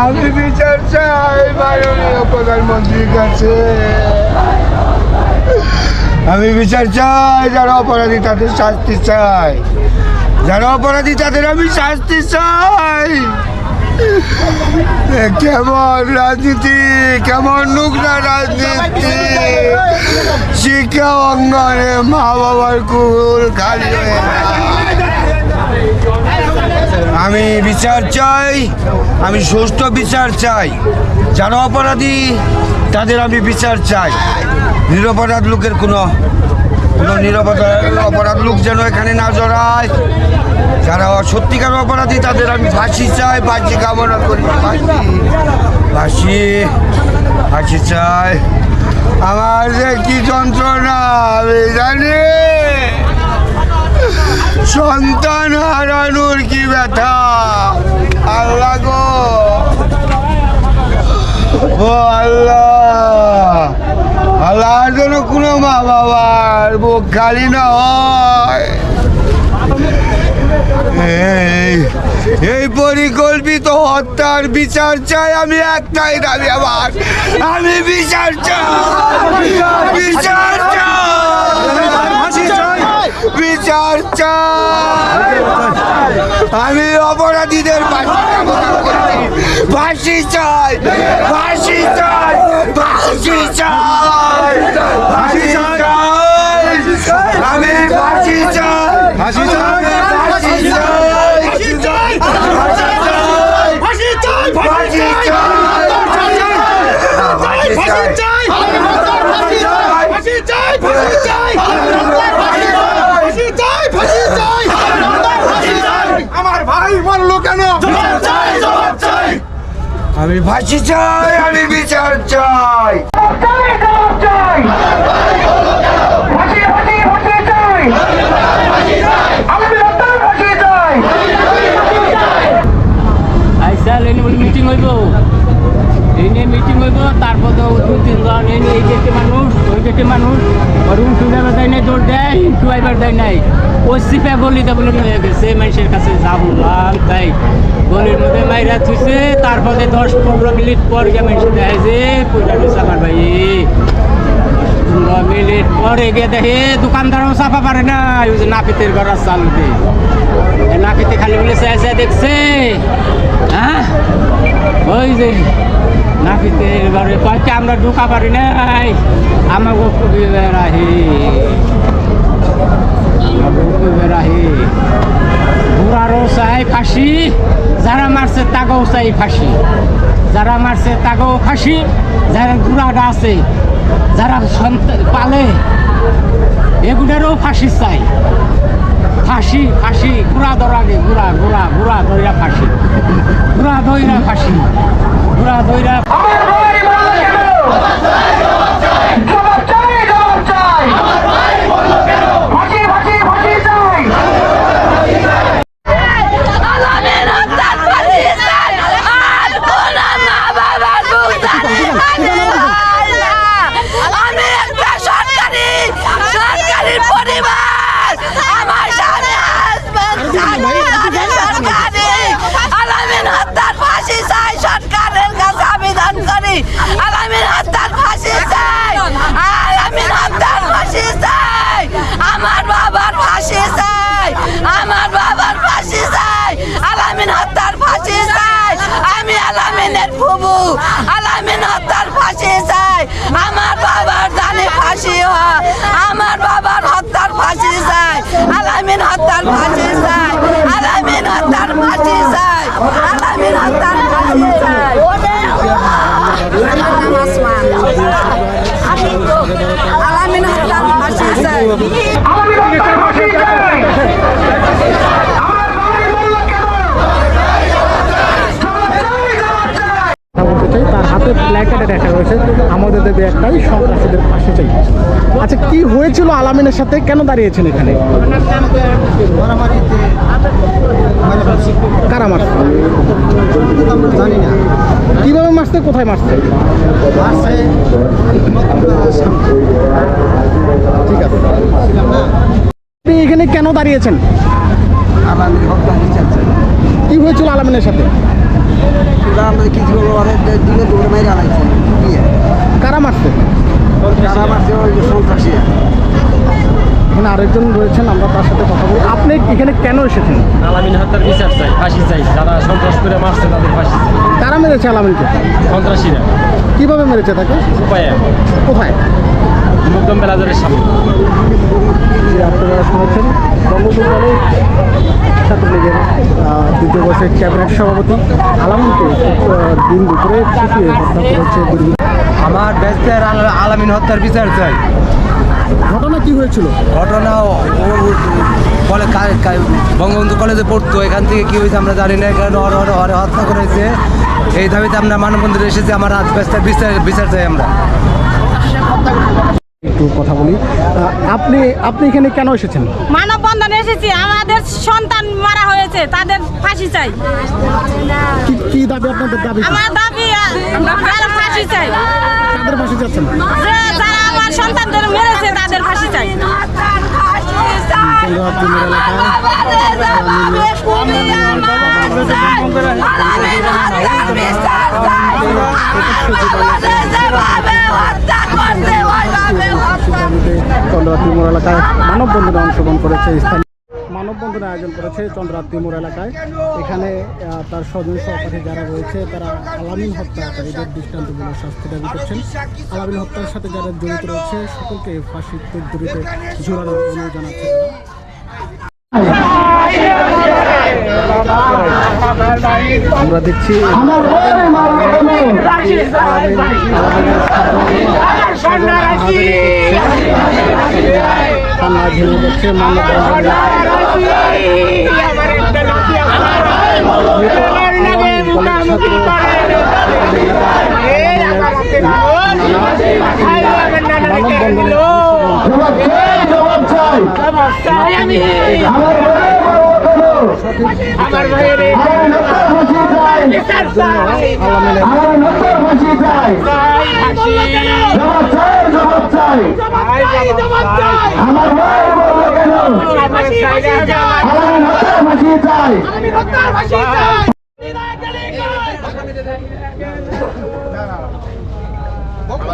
আমি বিচার চাই মাননীয় প্রধানমন্ত্রীর কাছে। আমি বিচার চাই, যারা অপরাধী তাদের শাস্তি চাই, যারা অপরাধী তাদের আমি শাস্তি চাই। কেমন রাজনীতি, কেমন নোংরা রাজনীতি! শিক্ষা অঙ্গনে মা বাবার কুল খালি হয়ে আমি বিচার চাই, আমি সুষ্ঠু বিচার চাই। যারা অপরাধী তাদের আমি বিচার চাই। নিরপরাধ লোকের কোনো অপরাধ লোক যেন এখানে না জড়ায়। যারা সত্যিকার অপরাধী তাদের আমি ফাঁসি চাই, ফাঁসি কামনা করি। ফাঁসি চাই। আমার যে কি যন্ত্রণা আমি জানি, সন্তান হারানোর কি ব্যথা। আল্লাহ গো, ও আল্লাহ, আল্লাহ যেন কোনো মা বাবার বুক খালি না হয়। এই পরিকল্পিত হত্যার বিচার চাই। আমি একটাই দাবি আমার, আমি বিচার চাই, বিচার চাই, বিচার চাই। আমি অপরাধীদের ফাঁসি চাই, ফাঁসি চাই, ফাঁসি চাই, ফাঁসি চাই, আমি ফাঁসি চাই, ফাঁসি চাই, ফাঁসি চাই, ফাঁসি চাই, ফাঁসি আমার ভাই মারলো কেন? আমি ফাঁসি চাই, আমি বিচার চাই। মিটিং হইব, এই নিয়ে মিটিং হইব। তারপর তো দুই তিনজন এই গেটে মানুষ, ওই গেটে মানুষ, রুম টুলাবার দেয় নাই, দৌড় দেয়, টুয়াইবার দেয় নাই। ওই সিপে গলিতে বলে নিয়ে গেছে, মানুষের কাছে যাবলাম তাই গলির মধ্যে মাইরা থুইছে। তারপরে 10-15 মিনিট পর গিয়ে মানুষ দেখে যে পয়সা রয়েছে আমার ভাই। 15 মিনিট পরে গিয়ে দেখে দোকানদারও চাপা পারে না, ওই যে নাপিতের ঘর চাল দিয়ে নাপিতে খালি বলে চাই দেখছে। হ্যাঁ, ওই যে নাপিতের ঘরে কয়েকটা আমরা ঢুকা পারি নাই, আমাকে খুবই বেড়াহি, আমাকে খুবই বেড়াহি। বুড়ারও চাই ফাঁসি, যারা মারছে তাকেও চাই ফাঁসি, যারা মারছে তাকেও ফাঁসি। যারা বুড়াটা আছে, যারা সন্তান পালে, এগুলোরও ফাঁসি চাই। ফাঁসি, ফাঁসি, গুড়া ধরাগে, গুড়া গুড়া গুড়া ধইরা ফাঁসি, গুড়া ধইরা ফাঁসি, গুড়া ধইরা। আমার বাবার ফাঁসি চাই, আমার বাবার ফাঁসি চাই, আলামিন হত্যার ফাঁসি চাই। আমি আলামিনের ফুবু, আলামিন হত্যার ফাঁসি চাই। আমার বাবার জানে ফাঁসি হয়, আমার বাবার হত্যার ফাঁসি চাই, আলামিন হত্যার ফাঁসি চাই, আলামিন হত্যার ফাঁসি চাই, আলামিন হত্যার ফাঁসি চাই। আলামিন হত্যার ফাঁসি চাই, আলামিন হত্যার ফাঁসি চাই। তার হাতে প্ল্যাকার্ডে দেখা রয়েছে আমাদের দেবে একটাই সন্ত্রাসীদের ফাঁসি চাই। আচ্ছা, কি হয়েছিল আলামিনের সাথে, কেন দাঁড়িয়েছেন এখানে? কারা মারছে জানি না, কিভাবে মারছে, কোথায় মারছে? ঠিক আছে, আপনি এখানে কেন দাঁড়িয়েছেন? আলামিন হত্যা বিচার চাই। কি হয়েছিল আলামিনের সাথে? ওরা আমাদের কিছু দিকে দৌড়ে মেরে আনাইছে কারা মারছে? যারা মারছে ওই সন্ত্রাসীরা। এখানে আরেকজন রয়েছেন, আমরা তার সাথে কথা বলি। আপনি এখানে কেন এসেছেন? আলামিন হত্যার বিচার চাই, ফাঁসি চাই। যারা সন্ত্রাস করে মারছে তাদের ফাঁসি চাই। কারা মেরেছে আলামিনকে? সন্ত্রাসীরা। কিভাবে মেরেছে তাকে? উপায়ে কোথায়? মুকদম বেলাজারের সামনে। যে আপনারা শুনেছেন বঙ্গবন্ধু ছাত্রলীগের দ্বিতীয় বর্ষের ক্যাবিনেট সভাপতি আলামিনকে দিন দুপুরে পিটিয়ে হত্যা করেছে দুর্বৃত্তরা। আমার দেশের আলামিন হত্যার বিচার চাই। ঘটনা কি হয়েছিল? ঘটনা বলে বঙ্গবন্ধু কলেজে পড়তো, এখান থেকে কি হয়েছে আমরা জানি না, কারণ ওরে হত্যা করেছে। এই দাবিতে আমরা মানববন্ধনে এসেছি, আমার রাজবাস্তার বিচার চাই আমরা। একটু কথা বলি, আপনি এখানে কেন এসেছেন? মানববন্ধনে এসেছি, আমাদের সন্তান মারা হয়েছে, তাদের ফাঁসি চাই। কি দাবি আপনাদের? দাবি আমার দাবি তাদের ফাঁসি চাই। কাদের ফাঁসি চাচ্ছেন? যারা আমার সন্তানদের মেরেছে তাদের ফাঁসি চাই। চন্দ্রাত্রি মোড় এলাকায় মানববন্ধনে অংশগ্রহণ করেছে মানববন্ধনের আয়োজন করেছে চন্দ্রাত্রি মোড় এলাকায়। এখানে তার স্বজন সহপাঠী যারা রয়েছে তারা আলামিন হত্যাকারীদের দৃষ্টান্তমূলক শাস্তি দাবি করছেন। আলামিন হত্যার সাথে যারা জড়িত রয়েছে সকলকে ফাঁসির দড়িতে ঝোলানোর অনুরোধ জানাচ্ছে। আমরা দেখছি কান্না ভেঙে যাচ্ছে আমার ভাইয়ের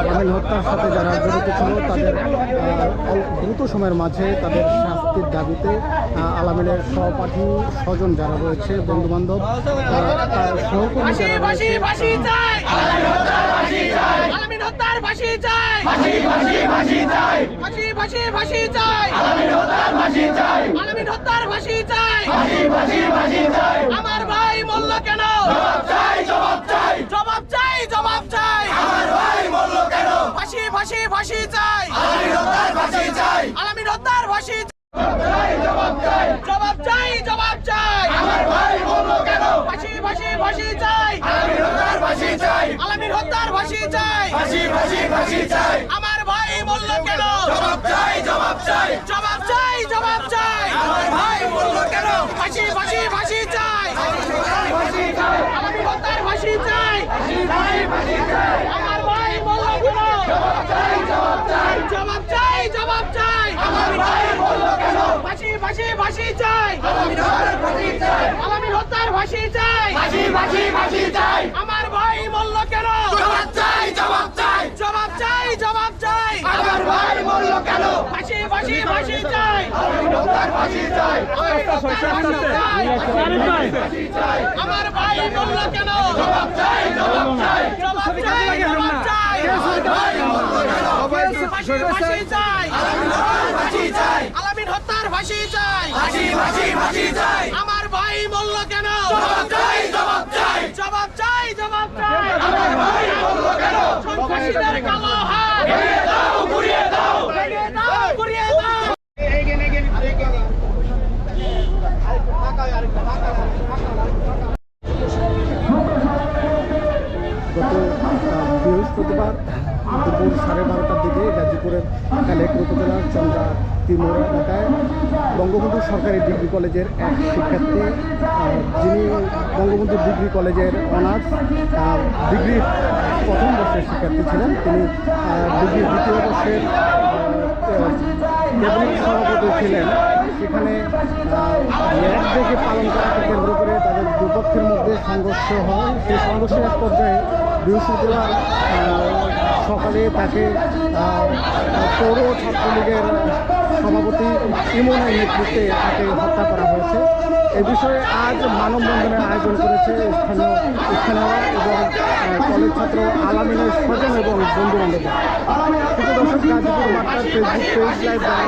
আলামিন হত্যার সাথে যারা জড়িত ছিল তাদের দ্রুত সময়ের মাঝে তাদের শাস্তির দাবিতে আলামিনের সহপাঠী স্বজন যারা রয়েছে, বন্ধুবান্ধব, তার সহকর্মী যারা রয়েছে আমার ভাই মূল্য কেন? জবাব চাই, জবাব চাই। আমার ভাই মূল্য কেন? ফাঁসি ফাঁসি ফাঁসি চাই। আলামিন হত্যার ফাঁসি। জবাব চাই, জবাব চাই, জবাব চাই। আমার ভাই মূল্য কেন? ফাঁসি ফাঁসি ফাঁসি চাই। আলামিন হত্যার ফাঁসি চাই। ফাঁসি চাই। আমার ভাই মূল্য কেন? জবাব চাই, জবাব চাই। জবাব চাই, জবাব চাই। আমার ভাই মূল্য কেন? ফাঁসি ফাঁসি ফাঁসি চাই। আলামিন হত্যার ফাঁসি চাই। আমার ভাই মূল্য কেন? জবাব চাই, জবাব চাই। জবাব চাই, জবাব চাই। আমার ভাই মূল্য কেন? ফাঁসি ফাঁসি ফাঁসি চাই। আলামিন হত্যার ফাঁসি চাই। ফাঁসি চাই। আমার ভাই মূল্য কেন? জবাব চাই, জবাব চাই। জবাব চাই, জবাব চাই। আমার ভাই মূল্য কেন? ফাঁসি ফাঁসি ফাঁসি চাই। আমার ভাই মূল্য কেন? জবাব চাই, জবাব চাই। জবাব চাই, জবাব চাই। আমার ভাই মূল্য কেন? ফাঁসি ফাঁসি চাই। আলামিন হত্যার ফাঁসি চাই। ফাঁসি চাই। আমার ভাই মূল্য কেন? জবাব চাই, জবাব চাই। জবাব চাই, জবাব চাই। আমার ভাই মূল্য কেন? সন্ত্রাসীদের কালো হাত ভেঙে দাও, ঘুরিয়ে দাও। ভেঙে দাও, ঘুরিয়ে দাও। গত বৃহস্পতিবার দুপুর 12:30টার দিকে গাজীপুরের কালেকর উপজেলার চন্দ্রাত্রি মোড় এলাকায় বঙ্গবন্ধু সরকারি ডিগ্রি কলেজের এক শিক্ষার্থী, যিনি বঙ্গবন্ধু ডিগ্রি কলেজের অনার্স ডিগ্রির প্রথম বর্ষের শিক্ষার্থী ছিলেন, তিনি ডিগ্রির দ্বিতীয় বর্ষের ক্যাবিনেট সভাপতি ছিলেন। এখানে ল্যাব ডেকে পালন করাকে কেন্দ্র করে তাদের দুপক্ষের মধ্যে সংঘর্ষ হয়। সেই সংঘর্ষের এক পর্যায়ে বৃহস্পতিবার সকালে তাকে পৌর ছাত্রলীগের সভাপতি ইমনের নেতৃত্বে তাকে হত্যা করা হয়েছে। এ বিষয়ে আজ মানববন্ধনের আয়োজন করেছে স্থানীয়রা এবং কলেজ ছাত্র আলামিনের স্বজন এবং বন্ধুবান্ধবরা। দর্শক, গাজীপুর বার্তার ফেসবুক পেজ লাইভ যারা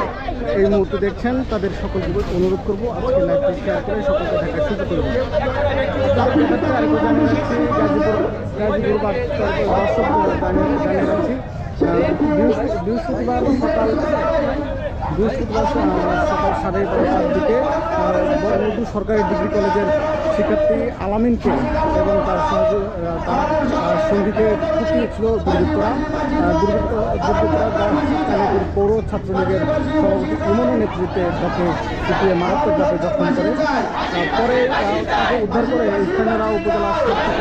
এই মুহূর্তে দেখছেন তাদের সকলকে অনুরোধ করবো আজকে লাইভটি শেয়ার করে সকলকে দেখার সুযোগ করবেন। আরেকটু জানিয়ে রাখছি গাজীপুর বার্তার দর্শক জানিয়ে রাখছি বৃহস্পতিবার সকাল 12:30টার দিকে বঙ্গবন্ধু সরকারি ডিগ্রি কলেজের শিক্ষার্থী আলামিনকে এবং তার সঙ্গীকে কুপিয়েছিল দুর্বৃত্তরা। কালীপুর পৌর ছাত্রলীগের সভাপতি ইমনের নেতৃত্বে তাকে কুপিয়ে মারাত্মকভাবে জখম করে। পরে তাকে উদ্ধার করে স্থানীয়রা উপজেলা সঙ্গীকে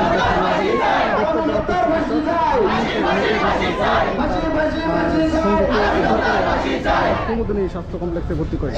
উদ্ধার করে কুমুদিনী স্বাস্থ্য কমপ্লেক্সে ভর্তি করে।